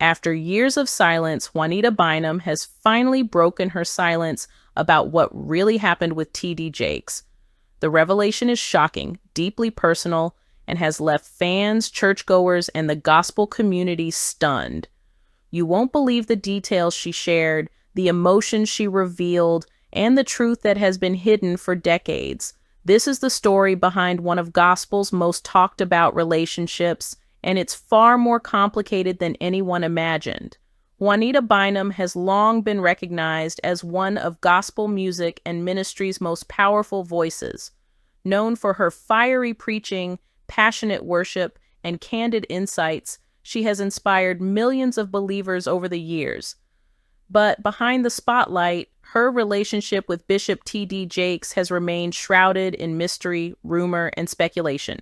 After years of silence, Juanita Bynum has finally broken her silence about what really happened with T.D. Jakes. The revelation is shocking, deeply personal, and has left fans, churchgoers, and the gospel community stunned. You won't believe the details she shared, the emotions she revealed, and the truth that has been hidden for decades. This is the story behind one of gospel's most talked about relationships, and it's far more complicated than anyone imagined. Juanita Bynum has long been recognized as one of gospel music and ministry's most powerful voices. Known for her fiery preaching, passionate worship, and candid insights, she has inspired millions of believers over the years. But behind the spotlight, her relationship with Bishop T.D. Jakes has remained shrouded in mystery, rumor, and speculation.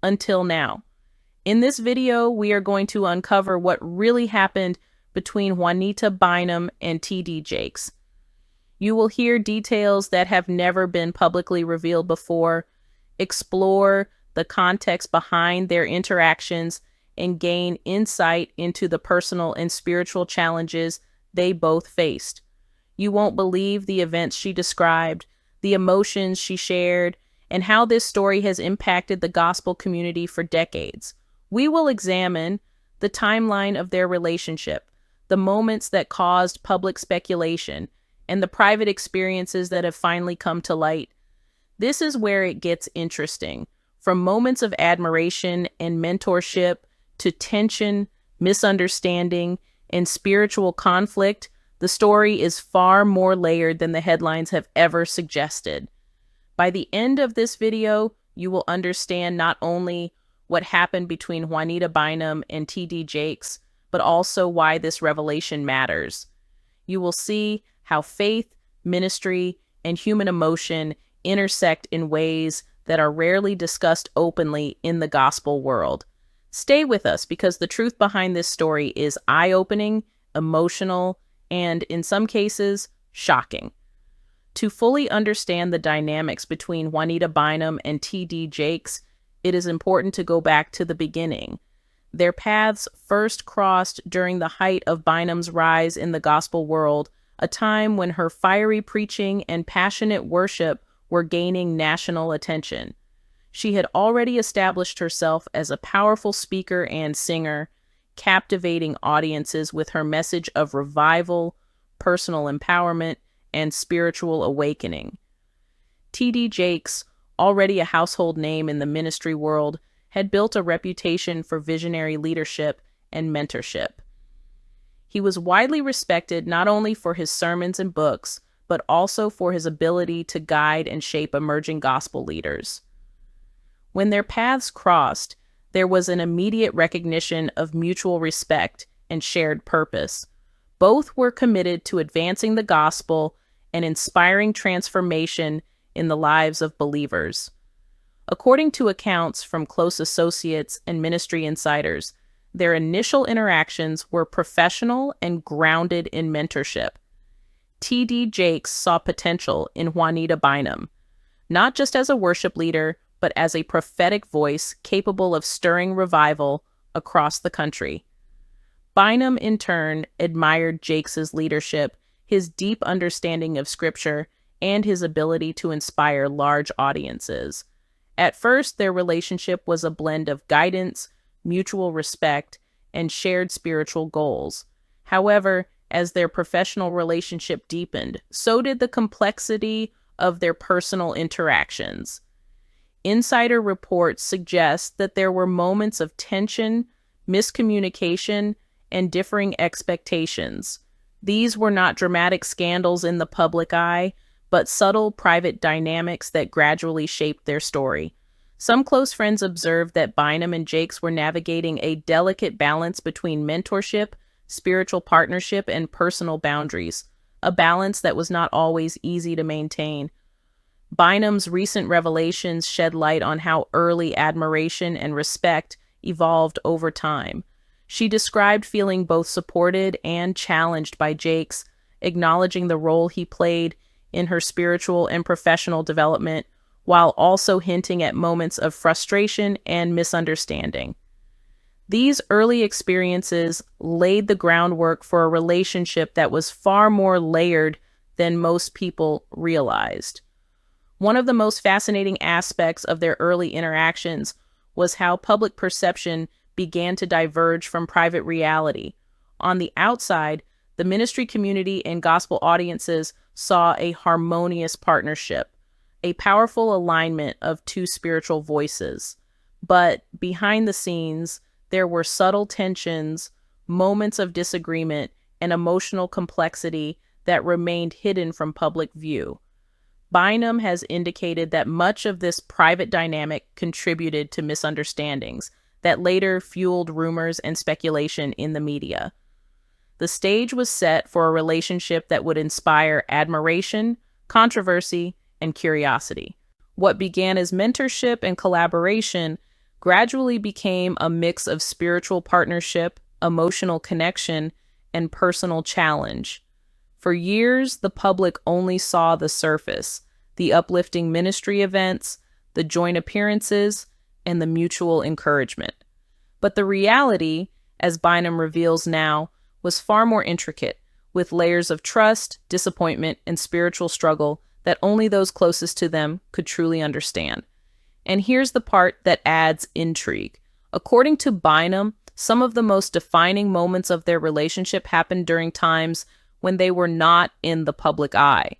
Until now. In this video, we are going to uncover what really happened between Juanita Bynum and T.D. Jakes. You will hear details that have never been publicly revealed before, explore the context behind their interactions, and gain insight into the personal and spiritual challenges they both faced. You won't believe the events she described, the emotions she shared, and how this story has impacted the gospel community for decades. We will examine the timeline of their relationship, the moments that caused public speculation, and the private experiences that have finally come to light. This is where it gets interesting. From moments of admiration and mentorship to tension, misunderstanding, and spiritual conflict, the story is far more layered than the headlines have ever suggested. By the end of this video, you will understand not only what happened between Juanita Bynum and T.D. Jakes, but also why this revelation matters. You will see how faith, ministry, and human emotion intersect in ways that are rarely discussed openly in the gospel world. Stay with us because the truth behind this story is eye-opening, emotional, and in some cases, shocking. To fully understand the dynamics between Juanita Bynum and T.D. Jakes, it is important to go back to the beginning. Their paths first crossed during the height of Bynum's rise in the gospel world, a time when her fiery preaching and passionate worship were gaining national attention. She had already established herself as a powerful speaker and singer, captivating audiences with her message of revival, personal empowerment, and spiritual awakening. T.D. Jakes, already a household name in the ministry world, had built a reputation for visionary leadership and mentorship. He was widely respected not only for his sermons and books, but also for his ability to guide and shape emerging gospel leaders. When their paths crossed, there was an immediate recognition of mutual respect and shared purpose. Both were committed to advancing the gospel and inspiring transformation in the lives of believers. According to accounts from close associates and ministry insiders, their initial interactions were professional and grounded in mentorship. T.D. Jakes saw potential in Juanita Bynum, not just as a worship leader, but as a prophetic voice capable of stirring revival across the country. Bynum, in turn, admired Jakes' leadership, his deep understanding of Scripture, and his ability to inspire large audiences. At first, their relationship was a blend of guidance, mutual respect, and shared spiritual goals. However, as their professional relationship deepened, so did the complexity of their personal interactions. Insider reports suggest that there were moments of tension, miscommunication, and differing expectations. These were not dramatic scandals in the public eye, but subtle private dynamics that gradually shaped their story. Some close friends observed that Bynum and Jakes were navigating a delicate balance between mentorship, spiritual partnership, and personal boundaries, a balance that was not always easy to maintain. Bynum's recent revelations shed light on how early admiration and respect evolved over time. She described feeling both supported and challenged by Jakes, acknowledging the role he played in her spiritual and professional development, while also hinting at moments of frustration and misunderstanding. These early experiences laid the groundwork for a relationship that was far more layered than most people realized. One of the most fascinating aspects of their early interactions was how public perception began to diverge from private reality. On the outside, the ministry community and gospel audiences saw a harmonious partnership, a powerful alignment of two spiritual voices. But behind the scenes, there were subtle tensions, moments of disagreement, and emotional complexity that remained hidden from public view. Bynum has indicated that much of this private dynamic contributed to misunderstandings that later fueled rumors and speculation in the media. The stage was set for a relationship that would inspire admiration, controversy, and curiosity. What began as mentorship and collaboration gradually became a mix of spiritual partnership, emotional connection, and personal challenge. For years, the public only saw the surface, the uplifting ministry events, the joint appearances, and the mutual encouragement. But the reality, as Bynum reveals now, was far more intricate, with layers of trust, disappointment, and spiritual struggle that only those closest to them could truly understand. And here's the part that adds intrigue. According to Bynum, some of the most defining moments of their relationship happened during times when they were not in the public eye,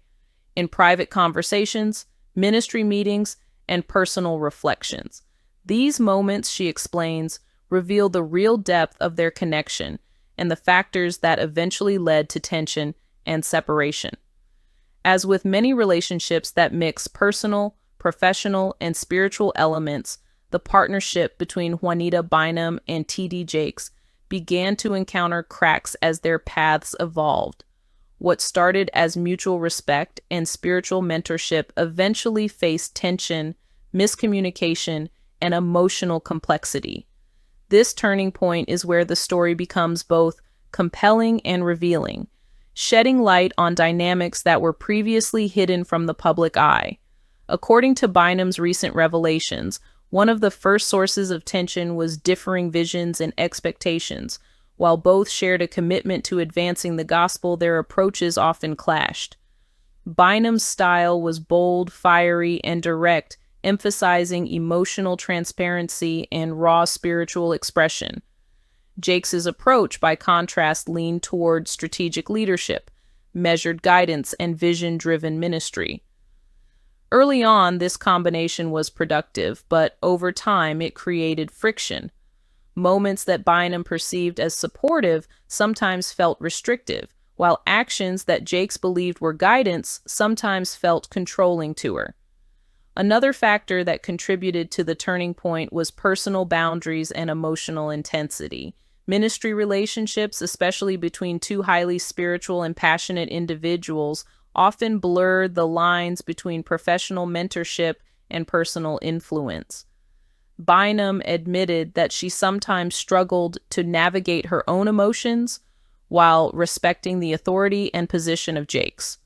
in private conversations, ministry meetings, and personal reflections. These moments, she explains, reveal the real depth of their connection and the factors that eventually led to tension and separation. As with many relationships that mix personal, professional, and spiritual elements, the partnership between Juanita Bynum and T.D. Jakes began to encounter cracks as their paths evolved. What started as mutual respect and spiritual mentorship eventually faced tension, miscommunication, and emotional complexity. This turning point is where the story becomes both compelling and revealing, shedding light on dynamics that were previously hidden from the public eye. According to Bynum's recent revelations, one of the first sources of tension was differing visions and expectations. While both shared a commitment to advancing the gospel, their approaches often clashed. Bynum's style was bold, fiery, and direct, emphasizing emotional transparency and raw spiritual expression. Jakes's approach, by contrast, leaned toward strategic leadership, measured guidance, and vision-driven ministry. Early on, this combination was productive, but over time it created friction. Moments that Bynum perceived as supportive sometimes felt restrictive, while actions that Jakes believed were guidance sometimes felt controlling to her. Another factor that contributed to the turning point was personal boundaries and emotional intensity. Ministry relationships, especially between two highly spiritual and passionate individuals, often blurred the lines between professional mentorship and personal influence. Bynum admitted that she sometimes struggled to navigate her own emotions while respecting the authority and position of Jakes.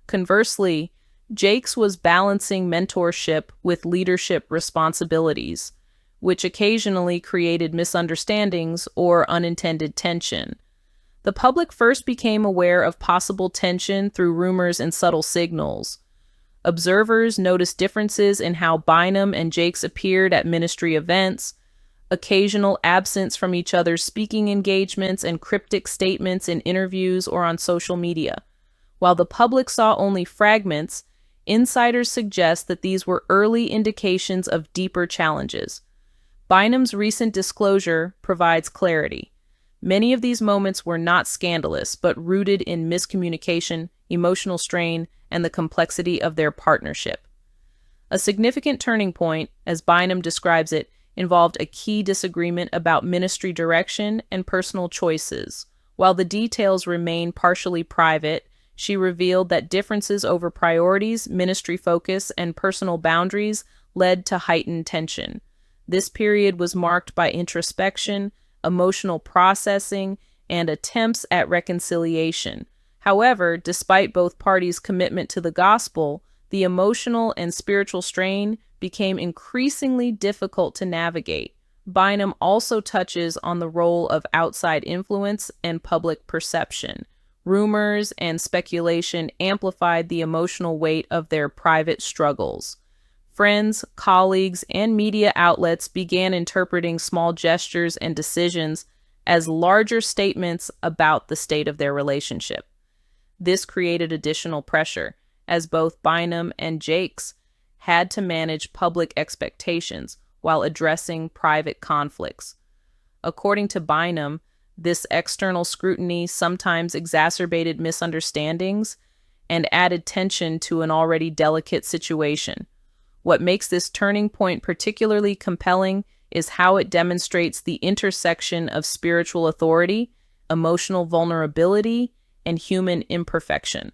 Conversely, Jakes was balancing mentorship with leadership responsibilities, which occasionally created misunderstandings or unintended tension. The public first became aware of possible tension through rumors and subtle signals. Observers noticed differences in how Bynum and Jakes appeared at ministry events, occasional absence from each other's speaking engagements, and cryptic statements in interviews or on social media. While the public saw only fragments, insiders suggest that these were early indications of deeper challenges. Bynum's recent disclosure provides clarity. Many of these moments were not scandalous, but rooted in miscommunication, emotional strain, and the complexity of their partnership. A significant turning point, as Bynum describes it, involved a key disagreement about ministry direction and personal choices. While the details remain partially private, she revealed that differences over priorities, ministry focus, and personal boundaries led to heightened tension. This period was marked by introspection, emotional processing, and attempts at reconciliation. However, despite both parties' commitment to the gospel, the emotional and spiritual strain became increasingly difficult to navigate. Bynum also touches on the role of outside influence and public perception. Rumors and speculation amplified the emotional weight of their private struggles. Friends, colleagues, and media outlets began interpreting small gestures and decisions as larger statements about the state of their relationship. This created additional pressure, as both Bynum and Jakes had to manage public expectations while addressing private conflicts. According to Bynum, this external scrutiny sometimes exacerbated misunderstandings and added tension to an already delicate situation. What makes this turning point particularly compelling is how it demonstrates the intersection of spiritual authority, emotional vulnerability, and human imperfection.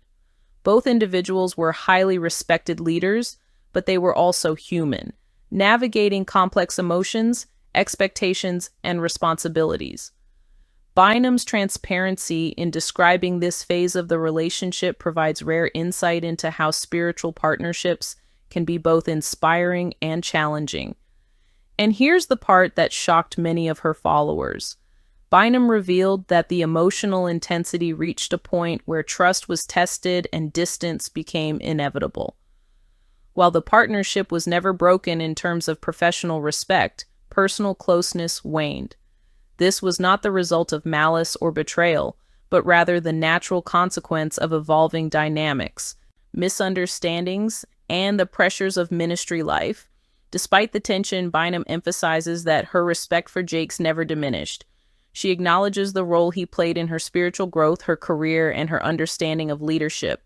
Both individuals were highly respected leaders, but they were also human, navigating complex emotions, expectations, and responsibilities. Bynum's transparency in describing this phase of the relationship provides rare insight into how spiritual partnerships can be both inspiring and challenging. And here's the part that shocked many of her followers. Bynum revealed that the emotional intensity reached a point where trust was tested and distance became inevitable. While the partnership was never broken in terms of professional respect, personal closeness waned. This was not the result of malice or betrayal, but rather the natural consequence of evolving dynamics, misunderstandings, and the pressures of ministry life. Despite the tension, Bynum emphasizes that her respect for Jakes never diminished. She acknowledges the role he played in her spiritual growth, her career, and her understanding of leadership.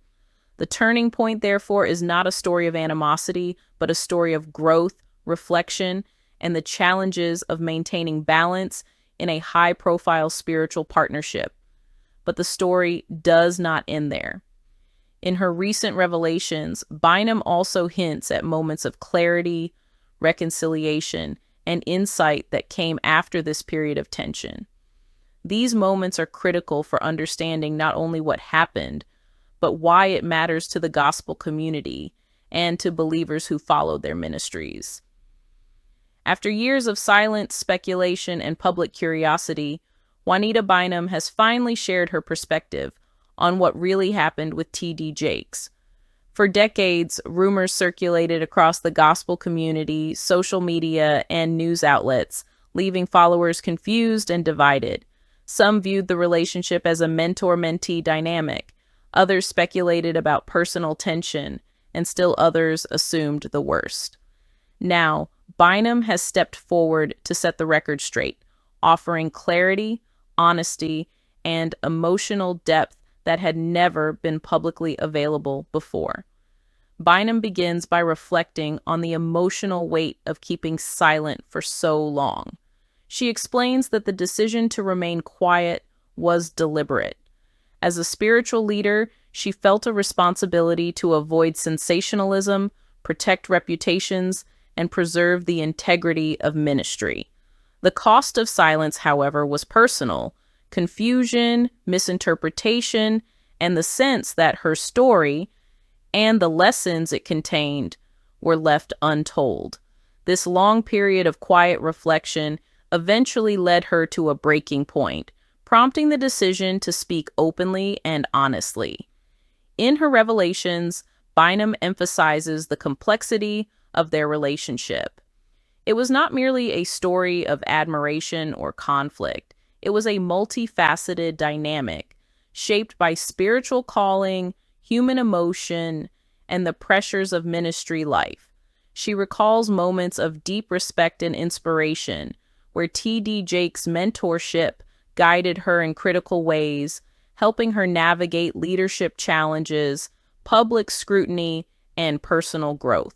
The turning point, therefore, is not a story of animosity, but a story of growth, reflection, and the challenges of maintaining balance in a high-profile spiritual partnership. But the story does not end there. In her recent revelations, Bynum also hints at moments of clarity, reconciliation, and insight that came after this period of tension. These moments are critical for understanding not only what happened, but why it matters to the gospel community and to believers who follow their ministries. After years of silent speculation and public curiosity, Juanita Bynum has finally shared her perspective on what really happened with T.D. Jakes. For decades, rumors circulated across the gospel community, social media, and news outlets, leaving followers confused and divided. Some viewed the relationship as a mentor-mentee dynamic. Others speculated about personal tension, and still others assumed the worst. Now, Bynum has stepped forward to set the record straight, offering clarity, honesty, and emotional depth that had never been publicly available before. Bynum begins by reflecting on the emotional weight of keeping silent for so long. She explains that the decision to remain quiet was deliberate. As a spiritual leader, she felt a responsibility to avoid sensationalism, protect reputations, and preserve the integrity of ministry. The cost of silence, however, was personal: confusion, misinterpretation, and the sense that her story and the lessons it contained were left untold. This long period of quiet reflection eventually led her to a breaking point, prompting the decision to speak openly and honestly. In her revelations, Bynum emphasizes the complexity of their relationship. It was not merely a story of admiration or conflict. It was a multifaceted dynamic, shaped by spiritual calling, human emotion, and the pressures of ministry life. She recalls moments of deep respect and inspiration, where T.D. Jakes' mentorship guided her in critical ways, helping her navigate leadership challenges, public scrutiny, and personal growth.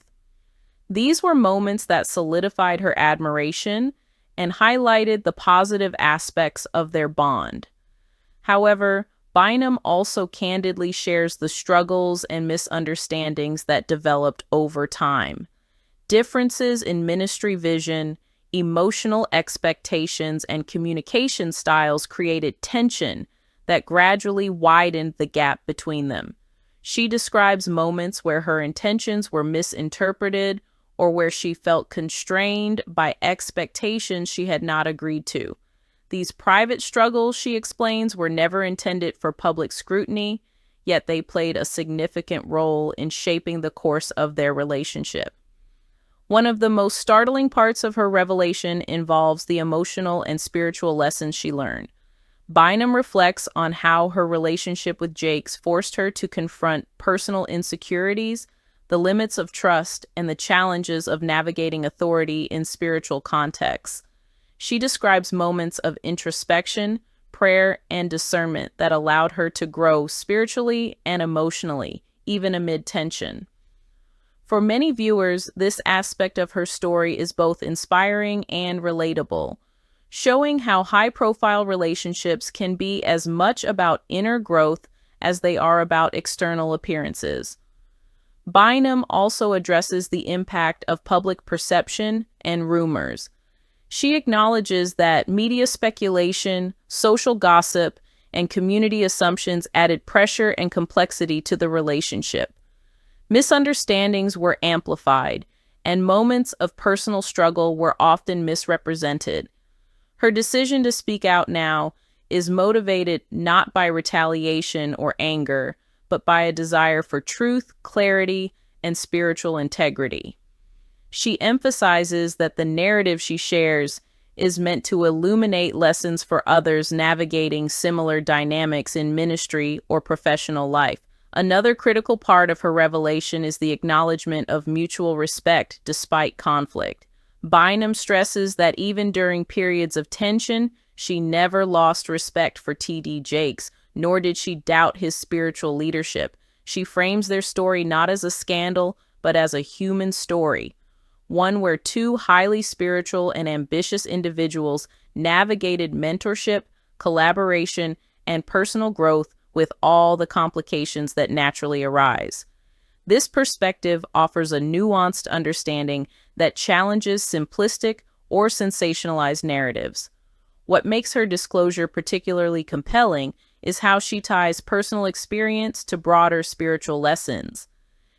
These were moments that solidified her admiration and highlighted the positive aspects of their bond. However, Bynum also candidly shares the struggles and misunderstandings that developed over time. Differences in ministry vision, emotional expectations, and communication styles created tension that gradually widened the gap between them. She describes moments where her intentions were misinterpreted or where she felt constrained by expectations she had not agreed to. These private struggles, she explains, were never intended for public scrutiny, yet they played a significant role in shaping the course of their relationship. One of the most startling parts of her revelation involves the emotional and spiritual lessons she learned. Bynum reflects on how her relationship with Jakes forced her to confront personal insecurities, the limits of trust, and the challenges of navigating authority in spiritual contexts. She describes moments of introspection, prayer, and discernment that allowed her to grow spiritually and emotionally, even amid tension. For many viewers, this aspect of her story is both inspiring and relatable, showing how high-profile relationships can be as much about inner growth as they are about external appearances. Bynum also addresses the impact of public perception and rumors. She acknowledges that media speculation, social gossip, and community assumptions added pressure and complexity to the relationship. Misunderstandings were amplified, and moments of personal struggle were often misrepresented. Her decision to speak out now is motivated not by retaliation or anger, but by a desire for truth, clarity, and spiritual integrity. She emphasizes that the narrative she shares is meant to illuminate lessons for others navigating similar dynamics in ministry or professional life. Another critical part of her revelation is the acknowledgement of mutual respect despite conflict. Bynum stresses that even during periods of tension, she never lost respect for T.D. Jakes, nor did she doubt his spiritual leadership. She frames their story not as a scandal, but as a human story, one where two highly spiritual and ambitious individuals navigated mentorship, collaboration, and personal growth with all the complications that naturally arise. This perspective offers a nuanced understanding that challenges simplistic or sensationalized narratives. What makes her disclosure particularly compelling is how she ties personal experience to broader spiritual lessons.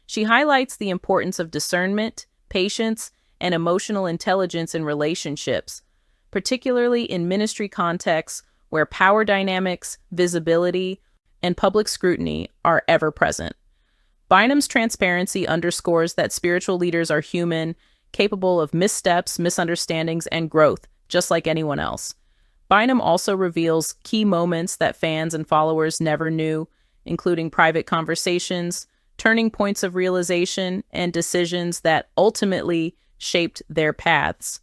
She highlights the importance of discernment, patience, and emotional intelligence in relationships, particularly in ministry contexts where power dynamics, visibility, and public scrutiny are ever present. Bynum's transparency underscores that spiritual leaders are human, capable of missteps, misunderstandings, and growth, just like anyone else. Bynum also reveals key moments that fans and followers never knew, including private conversations, turning points of realization, and decisions that ultimately shaped their paths.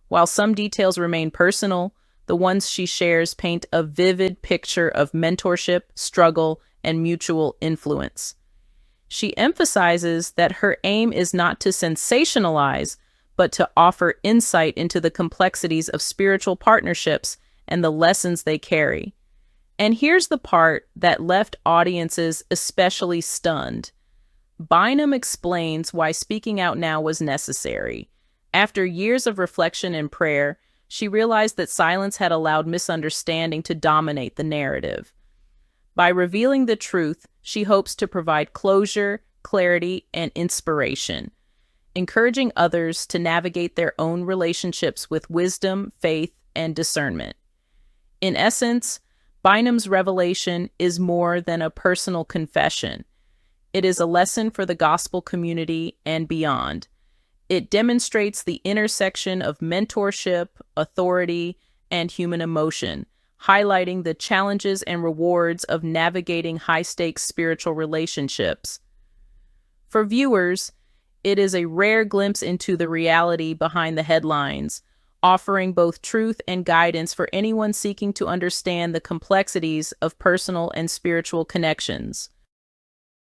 While some details remain personal, the ones she shares paint a vivid picture of mentorship, struggle, and mutual influence. She emphasizes that her aim is not to sensationalize, but to offer insight into the complexities of spiritual partnerships and the lessons they carry. And here's the part that left audiences especially stunned. Bynum explains why speaking out now was necessary. After years of reflection and prayer, she realized that silence had allowed misunderstanding to dominate the narrative. By revealing the truth, she hopes to provide closure, clarity, and inspiration, encouraging others to navigate their own relationships with wisdom, faith, and discernment. In essence, Bynum's revelation is more than a personal confession. It is a lesson for the gospel community and beyond. It demonstrates the intersection of mentorship, authority, and human emotion, highlighting the challenges and rewards of navigating high-stakes spiritual relationships. For viewers, it is a rare glimpse into the reality behind the headlines, offering both truth and guidance for anyone seeking to understand the complexities of personal and spiritual connections.